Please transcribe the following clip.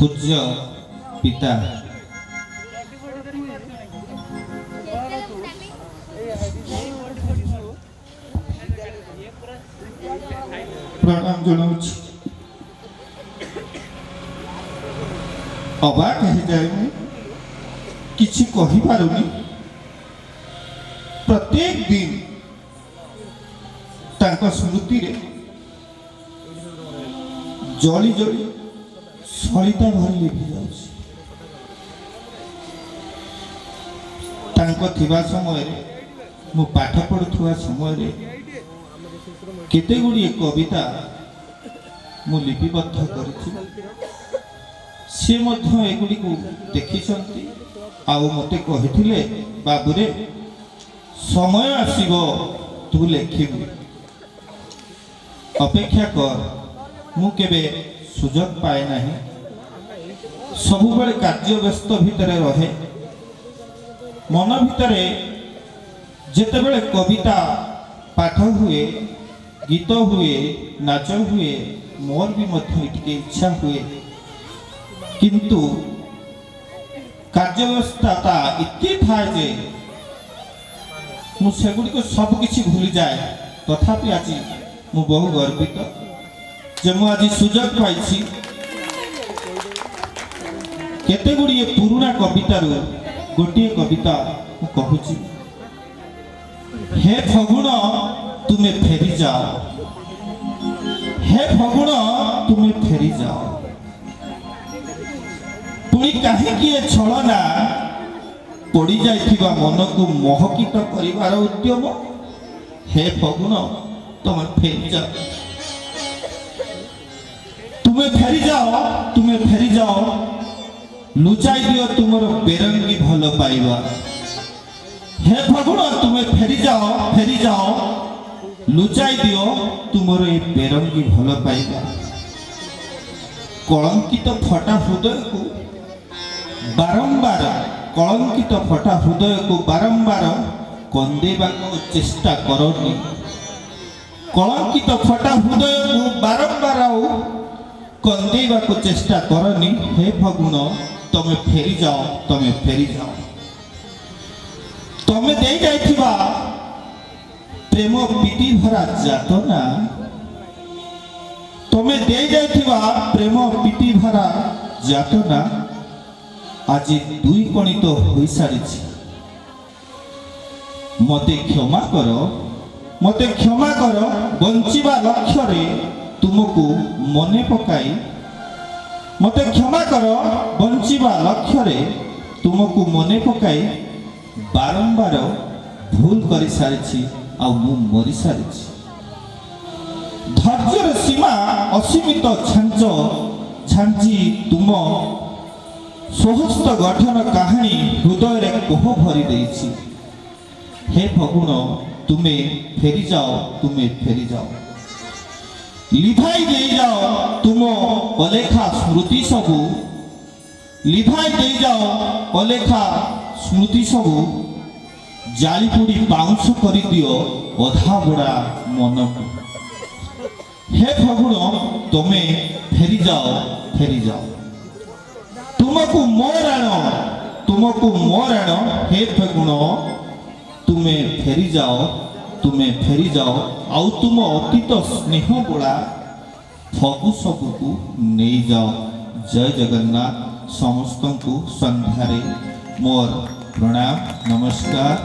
पूज्य पिता प्रणाम जनाऊँ अबाक हो जाए किसी कही पारुनी प्रत्येक दिन तांका स्मृति रे जली जली सलिता भर लिखि जाउछि तांको थिबा समय रे मु पाठ पढुथुवा समय रे केते गुडी कविता मु लिपिबद्ध करिछि से मध्य एगुडी को देखिछंती आउ मते कहिथिले बाबुरे समय आसीबो तू लेखिबु अपेक्षा कर मु केबे सुजोग पाए नाही सब बेले कार्य व्यस्त भितरे रहे मन भितरे जेते बेले कविता पाठ हुए गीत हुए नाच हुए मोर भी मध्य टिके इच्छा हुए किंतु कार्य व्यस्तता इतनी थाए जे मु सेगुडी को सब किछि भूली जाए तथापि आज मु बहु गर्वित जे मु आज सुजोग पाइछि केते गुडी पुराना कवितार गोटे कविता मु कहूछि हे फगुण तुमे फेरी जाओ हे फगुण तुमे फेरी जाओ पुणी काहे किए छलना पड़ी जाइथिबा मन को मोहकित करिवार उद्यम हे फगुण तुमे फेरी जाओ तुमे फेरी जाओ लुचाई दियो तुमर बेरंगी भल पाइबा हे फगुण तुमे फेरी जाओ लुचाई दियो तुमर ए बेरंगी भल पाइबा कलंकित फटा हृदय को बारंबार कलंकित फटा हृदय को बारंबार कंदेबा को चेष्टा करनी कलंकित फटा हृदय को बारंबार कंदेबा को चेष्टा करनी हे फगुण तमे फेरी जाओ तमे दे जाइथिबा प्रेम पीति भरा जातना तमे दे जाइथिबा प्रेम पीति भरा जातना आज दुई कणित हो सारी मते क्षमा कर बंचिबा लक्ष्य रे तुमको मने पकाई मते क्षमा कर बंचिबा लक्ष्य रे तुमको मने पकाई बारंबार भूल कर सारी आ मु मरी सारी धैर्यर सीमा असीमित छांची तुम सहस्त गठन कहानी हृदय रे कोह भरी देछि हे फगुण तुमे फेरी जाओ लिभाई दे जाओ तुम अलेखा स्मृति सबु लिभाई दे जाओ अलेखा स्मृति सबु जाली पुड़ी बाउंस करी दियो अधा बुड़ा मन को हे फगुण तुमे फेरी जाओ तुमको मोर आण हे फगुण तुमे फेरी जाओ आउ तुम अतीत स्नेह बोला फगु सबको नहीं जाओ जय जगन्नाथ समस्त को संध्यारे मोर प्रणाम नमस्कार।